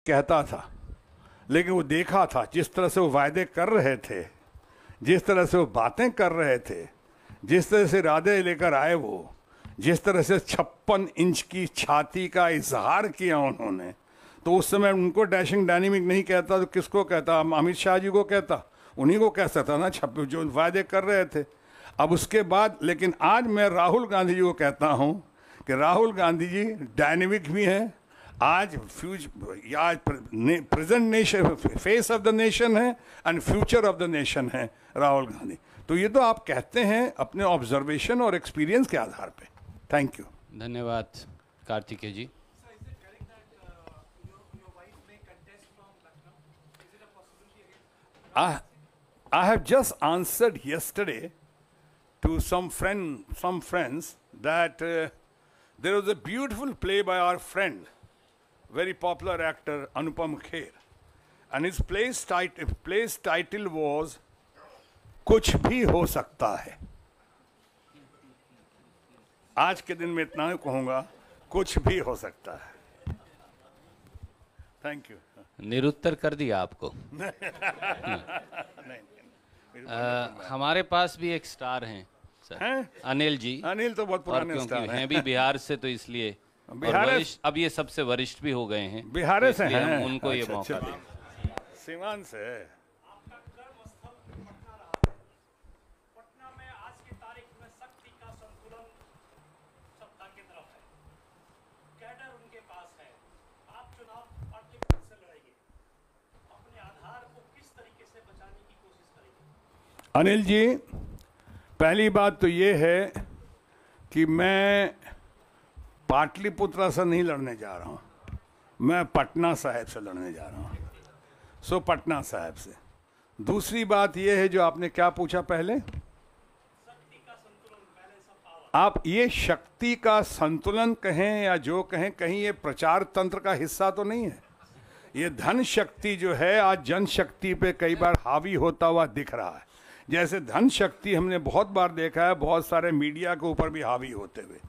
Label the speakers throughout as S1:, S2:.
S1: कहता था, लेकिन वो देखा था जिस तरह से वो वायदे कर रहे थे, जिस तरह से वो बातें कर रहे थे, जिस तरह से इरादे लेकर आए वो, जिस तरह से 56 इंच की छाती का इजहार किया उन्होंने, तो उस समय उनको डैशिंग डायनेमिक नहीं कहता तो किसको कहता? अमित शाह जी को कहता, उन्हीं को कह सकता ना, जो वायदे कर रहे थे। अब उसके बाद, लेकिन आज मैं राहुल गांधी जी को कहता हूं कि राहुल गांधी जी डायनेमिक भी हैं, आज present nation, face of the nation है and future of the nation है राहुल गांधी। तो ये तो आप कहते हैं अपने ऑब्जर्वेशन और एक्सपीरियंस के आधार पे। Thank you.
S2: धन्यवाद कार्तिकेय जी।
S1: I have just answered yesterday to some friends that there was a beautiful play by our friend, very popular actor Anupam Kher, and his play's title was कुछ भी हो सकता है। आज के दिन में इतना ही कहूँगा, कुछ भी हो सकता है। Thank you.
S2: निरुत्तर कर दिया आपको। हमारे पास भी एक स्टार हैं सर, अनिल जी।
S1: अनिल तो बहुत पुराने स्टार
S2: हैं भी बिहार से, तो इसलिए अब ये सबसे वरिष्ठ भी हो गए हैं,
S1: बिहार से हैं,
S2: हम उनको ये मौका दें।
S1: सीवान से।
S3: पटना में आज की तारीख में शक्ति का संतुलन सत्ता की तरफ है, कैडर उनके पास है। आप चुनाव पार्टी से लड़ेंगे, अपने आधार को किस तरीके से बचाने की कोशिश करेंगे?
S1: अनिल जी, पहली बात तो ये है कि मैं पाटलिपुत्रा से नहीं लड़ने जा रहा हूँ, मैं पटना साहिब से लड़ने जा रहा हूँ। सो पटना साहिब से। दूसरी बात यह है जो आपने क्या पूछा पहले, आप ये शक्ति का संतुलन कहें या जो कहें, कहीं ये प्रचार तंत्र का हिस्सा तो नहीं है। ये धन शक्ति जो है आज जनशक्ति पे कई बार हावी होता हुआ दिख रहा है। जैसे धन शक्ति हमने बहुत बार देखा है, बहुत सारे मीडिया के ऊपर भी हावी होते हुए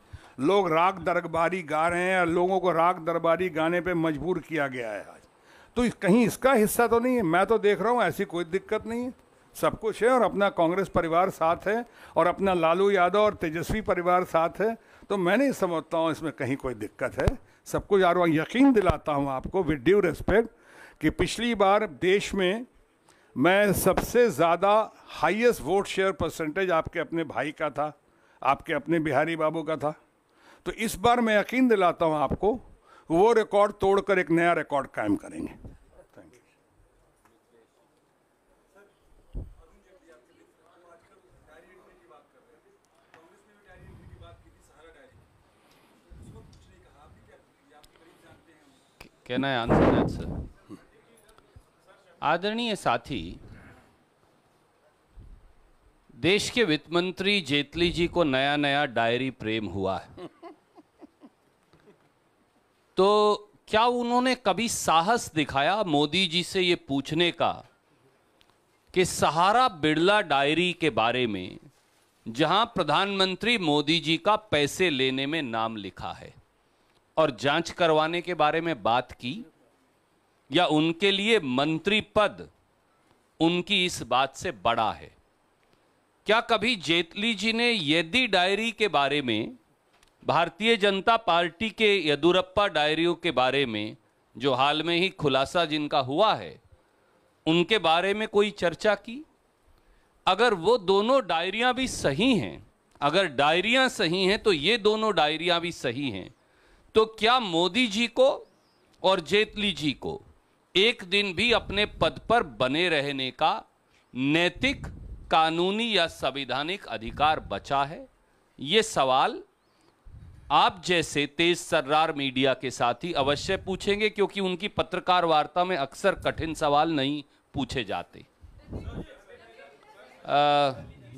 S1: लोग राग दरबारी गा रहे हैं और लोगों को राग दरबारी गाने पे मजबूर किया गया है आज। तो कहीं इसका हिस्सा तो नहीं है। मैं तो देख रहा हूँ ऐसी कोई दिक्कत नहीं है, सब कुछ है और अपना कांग्रेस परिवार साथ है और अपना लालू यादव और तेजस्वी परिवार साथ है। तो मैं नहीं समझता हूँ इसमें कहीं कोई दिक्कत है, सब कुछ। और यकीन दिलाता हूँ आपको विद ड्यू रिस्पेक्ट कि पिछली बार देश में मैं सबसे ज़्यादा हाईएस्ट वोट शेयर परसेंटेज आपके अपने भाई का था, आपके अपने बिहारी बाबू का था। तो इस बार मैं यकीन दिलाता हूँ आपको, वो रिकॉर्ड तोड़कर एक नया रिकॉर्ड कायम करेंगे। Thank you.
S2: Can I answer that sir? आदरणीय साथी, देश के वित्त मंत्री जेटली जी को नया नया डायरी प्रेम हुआ है, तो क्या उन्होंने कभी साहस दिखाया मोदी जी से ये पूछने का कि सहारा बिरला डायरी के बारे में, जहां प्रधानमंत्री मोदी जी का पैसे लेने में नाम लिखा है, और जांच करवाने के बारे में बात की, या उनके लिए मंत्री पद उनकी इस बात से बड़ा है? क्या कभी जेटली जी ने येदी डायरी के बारे में, भारतीय जनता पार्टी के येदुरप्पा डायरियों के बारे में, जो हाल में ही खुलासा जिनका हुआ है, उनके बारे में कोई चर्चा की? अगर वो दोनों डायरियां भी सही हैं, अगर डायरियां सही हैं तो ये दोनों डायरियां भी सही हैं, तो क्या मोदी जी को और जेटली जी को एक दिन भी अपने पद पर बने रहने का नैतिक, कानूनी या संवैधानिक अधिकार बचा है? ये सवाल आप जैसे तेज सर्रार मीडिया के साथी अवश्य पूछेंगे, क्योंकि उनकी पत्रकार वार्ता में अक्सर कठिन सवाल नहीं पूछे जाते।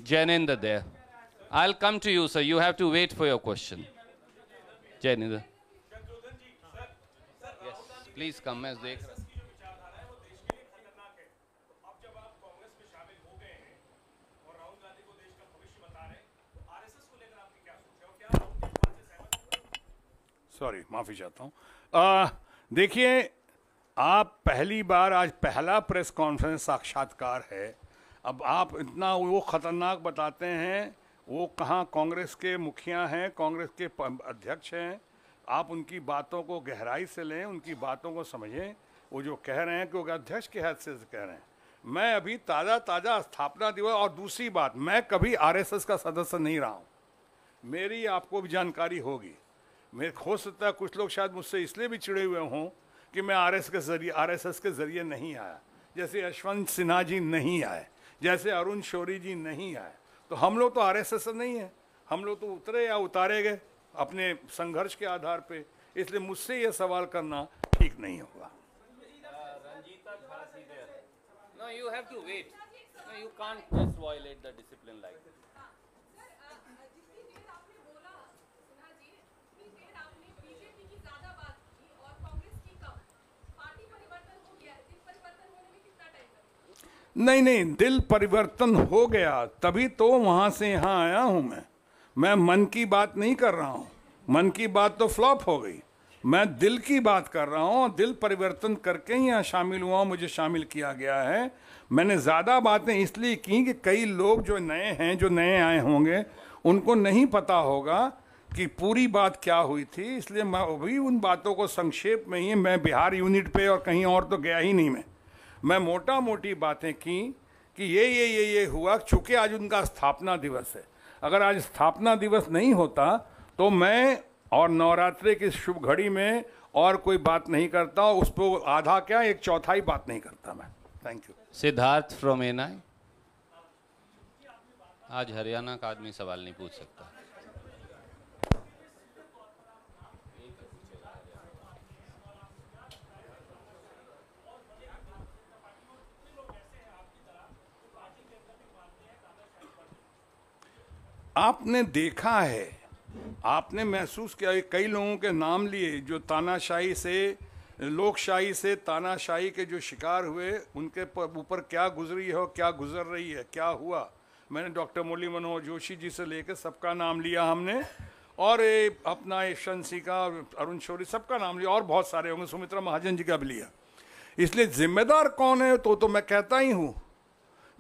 S2: जैनेंद्र देर, I will come to you sir, you have to wait for your question. Jainendra, please come, मैं देख रहा हूं।
S1: सॉरी, माफ़ी चाहता हूँ। देखिए, आप पहली बार आज पहला प्रेस कॉन्फ्रेंस साक्षात्कार है, अब आप इतना वो खतरनाक बताते हैं, वो कहाँ कांग्रेस के मुखिया हैं, कांग्रेस के अध्यक्ष हैं, आप उनकी बातों को गहराई से लें, उनकी बातों को समझें। वो जो कह रहे हैं कि वो अध्यक्ष के हैसियत से कह रहे हैं, मैं अभी ताज़ा स्थापना दिवस, और दूसरी बात, मैं कभी आरएसएस का सदस्य नहीं रहा हूँ, मेरी आपको भी जानकारी होगी। मेरे हो सकता है कुछ लोग शायद मुझसे इसलिए भी चिड़े हुए हों कि मैं आरएसएस के जरिए नहीं आया, जैसे यशवंत सिन्हा जी नहीं आए, जैसे अरुण शौरी जी नहीं आए। तो हम लोग तो आरएसएस नहीं है, हम लोग तो उतरे या उतारे गए अपने संघर्ष के आधार पे, इसलिए मुझसे ये सवाल करना ठीक नहीं होगा।
S2: No, you have to wait. No, you can't just violate the discipline like that.
S4: जितनी देर आपने बोला सिन्हा जी, उतनी देर आपने बीजेपी की ज्यादा बात की और कांग्रेस की कम। पार्टी परिवर्तन हो गया है, दिल परिवर्तन होने में कितना टाइम लगेगा?
S1: नहीं, दिल परिवर्तन हो गया तभी तो वहां से यहाँ आया हूं। मैं मन की बात नहीं कर रहा हूं, मन की बात तो फ्लॉप हो गई, मैं दिल की बात कर रहा हूँ। दिल परिवर्तन करके ही यहाँ शामिल हुआ, मुझे शामिल किया गया है। मैंने ज़्यादा बातें इसलिए की कि कई लोग जो नए हैं, जो नए आए होंगे, उनको नहीं पता होगा कि पूरी बात क्या हुई थी, इसलिए मैं अभी उन बातों को संक्षेप में ही, मैं बिहार यूनिट पे और कहीं और तो गया ही नहीं। मैं मोटा मोटी बातें की कि ये हुआ, चूँकि आज उनका स्थापना दिवस है। अगर आज स्थापना दिवस नहीं होता तो मैं और नवरात्रि की शुभ घड़ी में और कोई बात नहीं करता, उस पर आधा क्या, एक चौथाई बात नहीं करता मैं। Thank you.
S2: Siddharth from ANI. आज हरियाणा का आदमी सवाल नहीं पूछ सकता।
S1: आपने देखा है, आपने महसूस किया, कई लोगों के नाम लिए जो तानाशाही से, लोकशाही से तानाशाही के जो शिकार हुए, उनके ऊपर क्या गुजरी है और क्या गुजर रही है, क्या हुआ। मैंने डॉक्टर मुरली मनोहर जोशी जी से लेकर सबका नाम लिया हमने, और अपना यशवंत सिंह का, अरुण शौरी, सबका नाम लिया, और बहुत सारे होंगे, सुमित्रा महाजन जी का भी लिया। इसलिए जिम्मेदार कौन है तो मैं कहता ही हूँ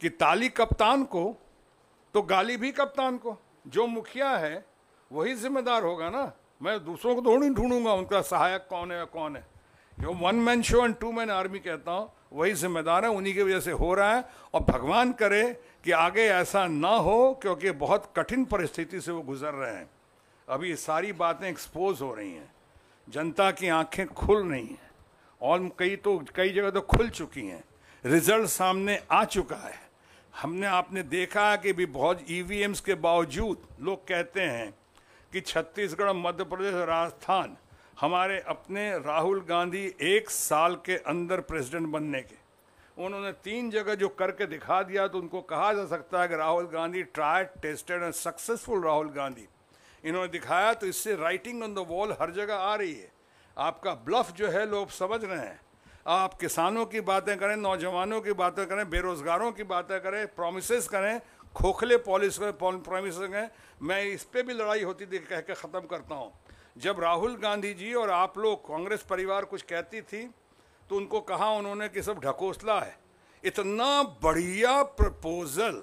S1: कि ताली कप्तान को तो गाली भी कप्तान को। जो मुखिया है वही जिम्मेदार होगा ना, मैं दूसरों को थोड़ी ढूंढूंगा उनका सहायक कौन है कौन है। जो one man show and two man army कहता हूँ, वही जिम्मेदार है, उन्हीं की वजह से हो रहा है। और भगवान करे कि आगे ऐसा ना हो, क्योंकि बहुत कठिन परिस्थिति से वो गुजर रहे हैं। अभी ये सारी बातें एक्सपोज हो रही हैं, जनता की आंखें खुल रही हैं, और कई जगह तो खुल चुकी हैं, रिजल्ट सामने आ चुका है। हमने आपने देखा है कि भी बहुत ईवीएम्स के बावजूद लोग कहते हैं कि छत्तीसगढ़, मध्य प्रदेश, राजस्थान, हमारे अपने राहुल गांधी 1 साल के अंदर प्रेसिडेंट बनने के, उन्होंने 3 जगह जो करके दिखा दिया, तो उनको कहा जा सकता है कि Rahul Gandhi tried, tested and successful Rahul Gandhi. इन्होंने दिखाया, तो इससे राइटिंग ऑन द वॉल हर जगह आ रही है। आपका ब्लफ जो है लोग समझ रहे हैं। आप किसानों की बातें करें, नौजवानों की बातें करें, बेरोजगारों की बातें करें, प्रोमिसेस करें, खोखले पॉलिस प्रोमिस करें। मैं इस पे भी लड़ाई होती थी, कह के ख़त्म करता हूँ। जब राहुल गांधी जी और आप लोग कांग्रेस परिवार कुछ कहती थी, तो उनको कहा उन्होंने कि सब ढकोसला है। इतना बढ़िया प्रपोजल,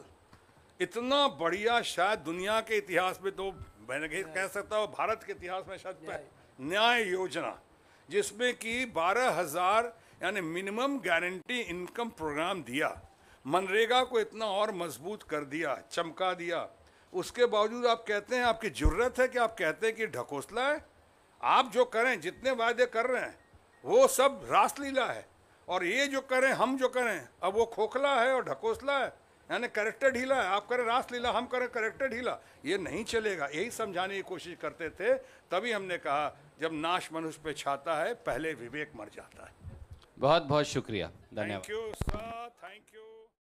S1: इतना बढ़िया, शायद दुनिया के इतिहास में, तो मैंने कह सकता हूँ भारत के इतिहास में शायद न्याय योजना, जिसमें कि 12,000 यानी मिनिमम गारंटी इनकम प्रोग्राम दिया, मनरेगा को इतना और मजबूत कर दिया, चमका दिया। उसके बावजूद आप कहते हैं, आपकी जुर्रत है कि आप कहते हैं कि ढकोसला है। आप जो करें, जितने वायदे कर रहे हैं, वो सब रासलीला है, और ये जो करें, हम जो करें, अब वो खोखला है और ढकोसला है, यानी कैरेक्टर ढीला है। आप करें रासलीला, हम करें कैरेक्टर ढीला, ये नहीं चलेगा। यही समझाने की कोशिश करते थे। तभी हमने कहा, जब नाश मनुष्य पे छाता है, पहले विवेक मर जाता है।
S2: बहुत बहुत शुक्रिया, धन्यवाद।
S1: Thank you sir, thank you.